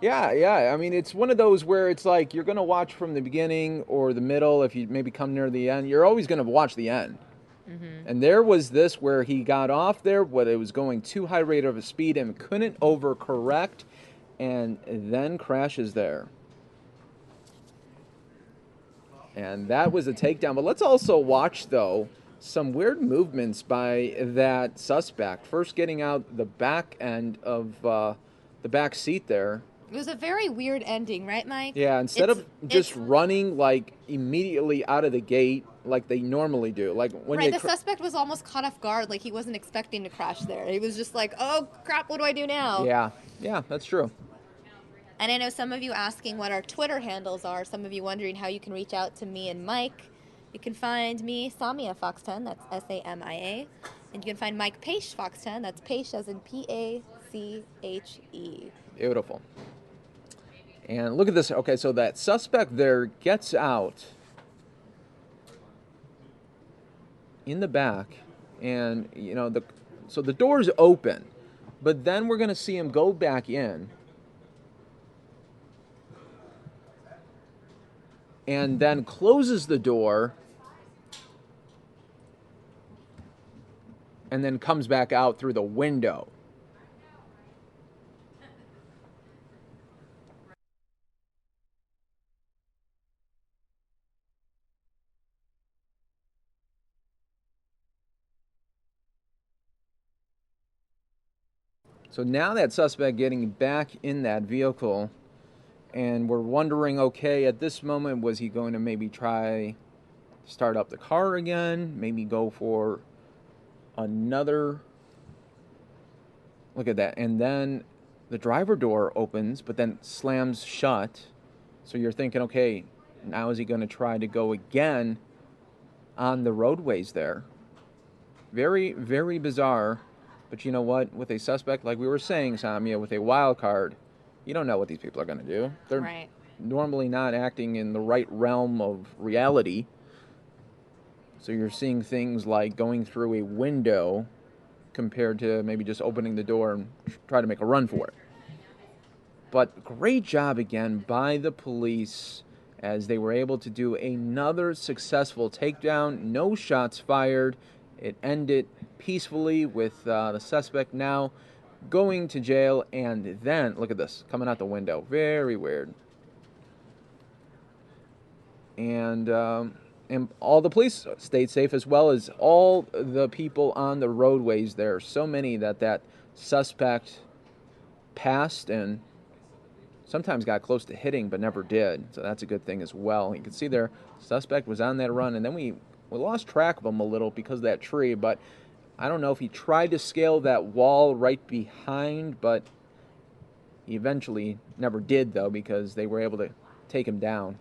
Yeah. I mean, it's one of those where it's like you're going to watch from the beginning or the middle. If you maybe come near the end, you're always going to watch the end. Mm-hmm. And there was this where he got off there, but it was going too high rate of a speed and couldn't overcorrect, and then crashes there. And that was a takedown. But let's also watch, though, some weird movements by that suspect. First getting out the back end of the back seat there. It was a very weird ending, right, Mike? Yeah, instead of just running like immediately out of the gate like they normally do. Like when right, the suspect was almost caught off guard, like he wasn't expecting to crash there. He was just like, oh crap, what do I do now? Yeah, that's true. And I know some of you asking what our Twitter handles are, some of you wondering how you can reach out to me and Mike. You can find me, Samia Fox10, that's S-A-M-I-A. And you can find Mike Paish Fox10, that's Paish as in P-A-C-H-E. Beautiful. And look at this. Okay, so that suspect there gets out in the back, and so the door's open, but then we're going to see him go back in, and then closes the door, and then comes back out through the window. So now that suspect getting back in that vehicle, and we're wondering, okay, at this moment, was he going to maybe try to start up the car again? Maybe go for another... Look at that. And then the driver door opens, but then slams shut. So you're thinking, okay, now is he going to try to go again on the roadways there? Very, very bizarre. But you know what? With a suspect, like we were saying, Samia, with a wild card, you don't know what these people are going to do. They're Right. normally not acting in the right realm of reality. So you're seeing things like going through a window compared to maybe just opening the door and try to make a run for it. But great job again by the police as they were able to do another successful takedown. No shots fired. It ended peacefully with the suspect now going to jail. And then, look at this, coming out the window. Very weird. And all the police stayed safe as well as all the people on the roadways there. So many that suspect passed and sometimes got close to hitting but never did. So that's a good thing as well. You can see there, suspect was on that run, and then we lost track of him a little because of that tree, but I don't know if he tried to scale that wall right behind, but he eventually never did, though, because they were able to take him down.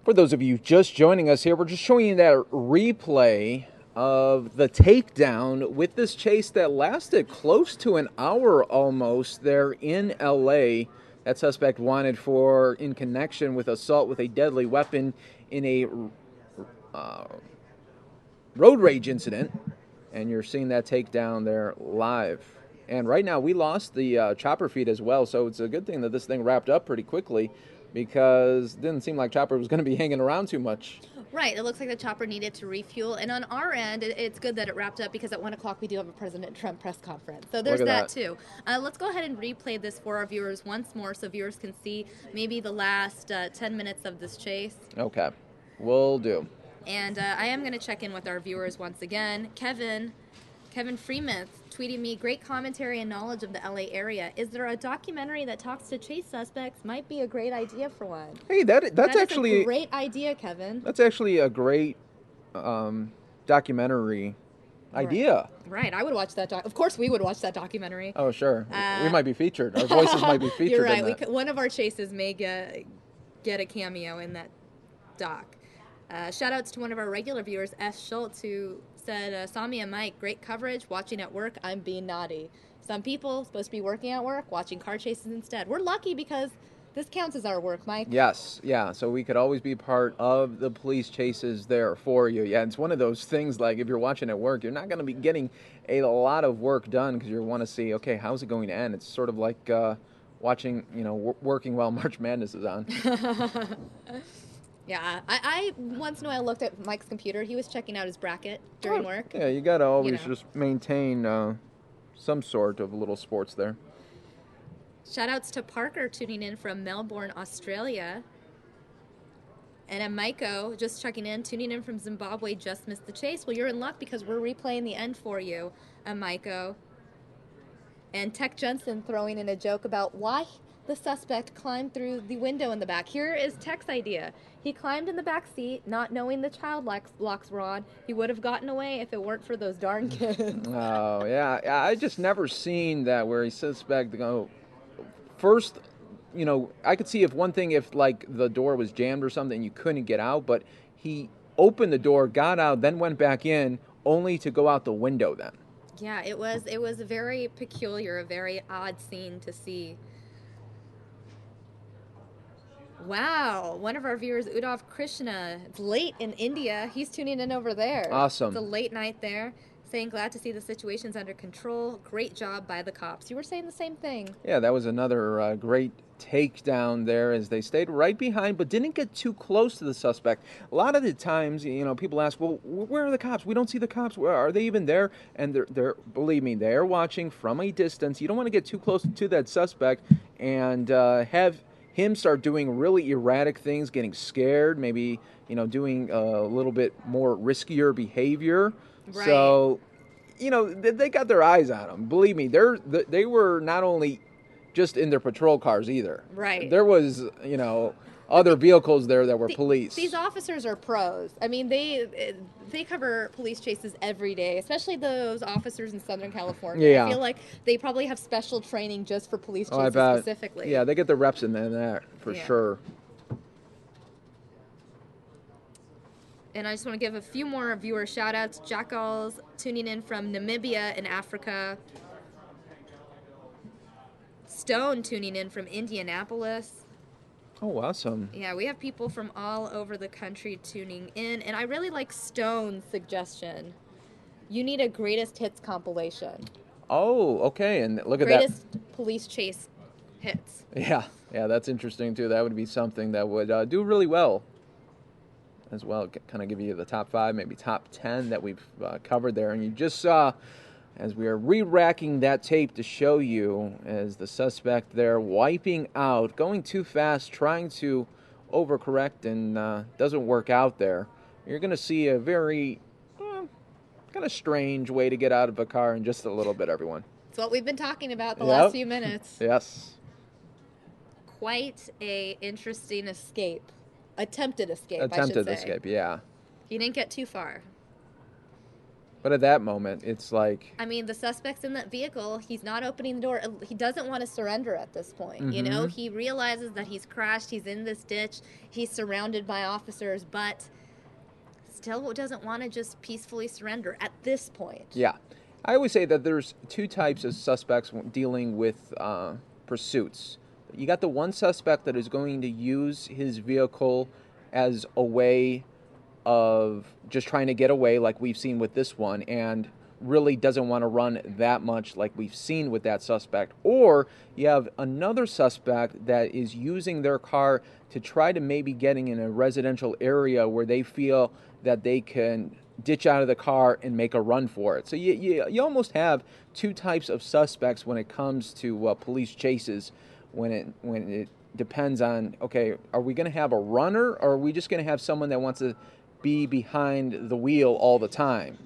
For those of you just joining us here, we're just showing you that replay of the takedown with this chase that lasted close to an hour almost there in LA. That suspect wanted for in connection with assault with a deadly weapon in a road rage incident. And you're seeing that takedown there live. And right now we lost the chopper feed as well, so it's a good thing that this thing wrapped up pretty quickly because it didn't seem like Chopper was going to be hanging around too much. Right. It looks like the chopper needed to refuel. And on our end, it's good that it wrapped up because at 1 o'clock we do have a President Trump press conference. So there's that too. Let's go ahead and replay this for our viewers once more so viewers can see maybe the last 10 minutes of this chase. Okay. Will do. And I am going to check in with our viewers once again. Kevin Freeman tweeting me, great commentary and knowledge of the LA area. Is there a documentary that talks to chase suspects? Might be a great idea for one. Hey, that's actually a great idea, Kevin. That's actually a great documentary idea. Right. I would watch that. Of course, we would watch that documentary. Oh, sure. We might be featured. Our voices might be featured. You're right. In that. One of our chases may get a cameo in that doc. Shout outs to one of our regular viewers, S. Schultz, who said, Sami and Mike, great coverage. Watching at work, I'm being naughty. Some people supposed to be working at work, watching car chases instead. We're lucky because this counts as our work, Mike. Yes, yeah. So we could always be part of the police chases there for you. Yeah, it's one of those things like if you're watching at work, you're not going to be getting a lot of work done because you want to see, okay, how's it going to end? It's sort of like watching, working while March Madness is on. Yeah, I once in a while looked at Mike's computer. He was checking out his bracket during work. Yeah, you got to always just maintain some sort of little sports there. Shout outs to Parker tuning in from Melbourne, Australia. And a Maiko just checking in, tuning in from Zimbabwe, just missed the chase. Well, you're in luck because we're replaying the end for you, Maiko. And Tech Jensen throwing in a joke about why the suspect climbed through the window in the back. Here is Tech's idea. He climbed in the back seat, not knowing the child locks were on. He would have gotten away if it weren't for those darn kids. Oh, yeah. I just never seen that where he suspect go first. You know, I could see if one thing if like the door was jammed or something, you couldn't get out, but he opened the door, got out, then went back in, only to go out the window then. Yeah, it was a very peculiar, a very odd scene to see. Wow, one of our viewers, Udav Krishna, it's late in India. He's tuning in over there. Awesome. It's a late night there. Saying glad to see the situation's under control. Great job by the cops. You were saying the same thing. Yeah, that was another great takedown there as they stayed right behind but didn't get too close to the suspect. A lot of the times, you know, people ask, well, where are the cops? We don't see the cops. Where are they even there? And they're believe me, they're watching from a distance. You don't want to get too close to that suspect and have him start doing really erratic things, getting scared, maybe, you know, doing a little bit more riskier behavior. Right. So, you know, they got their eyes on him. Believe me, they were not only just in their patrol cars either. Right. There was, you know, other vehicles there that were police. These officers are pros. I mean, they cover police chases every day, especially those officers in Southern California. Yeah. I feel like they probably have special training just for police chases I bet. specifically. Yeah, they get the reps in there for sure. And I just want to give a few more viewer shout-outs. Jackals tuning in from Namibia in Africa. Stone tuning in from Indianapolis. Oh, awesome. Yeah, we have people from all over the country tuning in. And I really like Stone's suggestion. You need a greatest hits compilation. Oh, okay. And look at that. Greatest police chase hits. Yeah, that's interesting too. That would be something that would do really well as well. Kind of give you the top 5, maybe top 10 that we've covered there. And you just saw, as we are re-racking that tape to show you, as the suspect there wiping out, going too fast, trying to overcorrect, and doesn't work out there. You're going to see a very kind of strange way to get out of a car in just a little bit, everyone. It's what we've been talking about the last few minutes. Yes. Quite a interesting escape. Attempted escape, Attempted I should say. escape, yeah. He didn't get too far. But at that moment, it's like... I mean, the suspect's in that vehicle. He's not opening the door. He doesn't want to surrender at this point. Mm-hmm. You know, he realizes that he's crashed. He's in this ditch. He's surrounded by officers, but still doesn't want to just peacefully surrender at this point. Yeah. I always say that there's 2 types of suspects dealing with pursuits. You got the one suspect that is going to use his vehicle as a way of just trying to get away, like we've seen with this one, and really doesn't want to run that much like we've seen with that suspect. Or you have another suspect that is using their car to try to maybe getting in a residential area where they feel that they can ditch out of the car and make a run for it. So you almost have 2 types of suspects when it comes to police chases. When it depends on, okay, are we going to have a runner, or are we just going to have someone that wants to be behind the wheel all the time?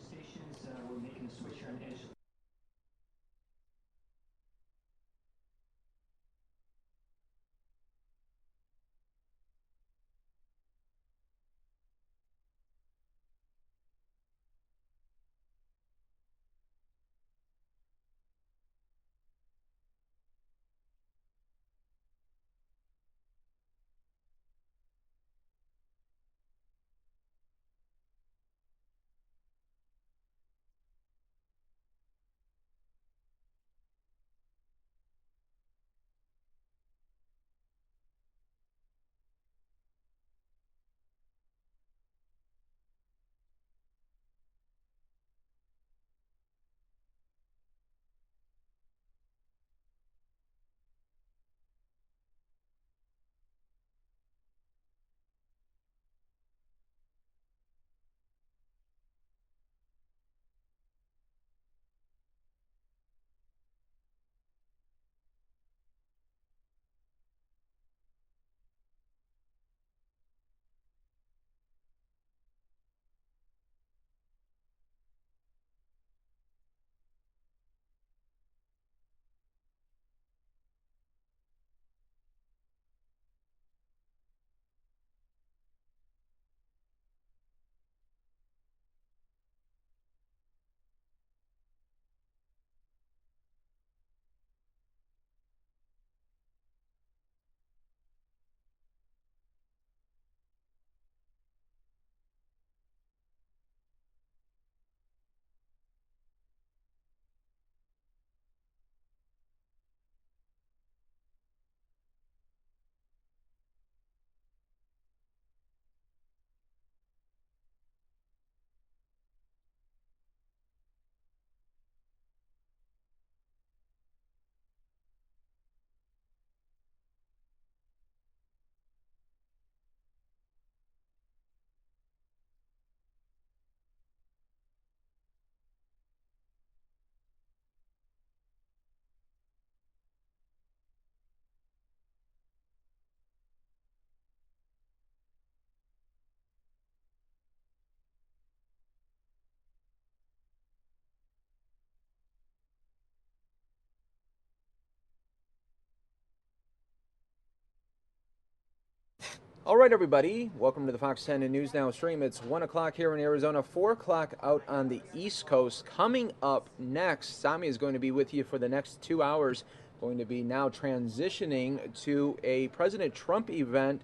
All right, everybody. Welcome to the Fox 10 News Now stream. It's 1 o'clock here in Arizona, 4 o'clock out on the East Coast. Coming up next, Sami is going to be with you for the next 2 hours. Going to be now transitioning to a President Trump event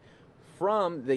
from the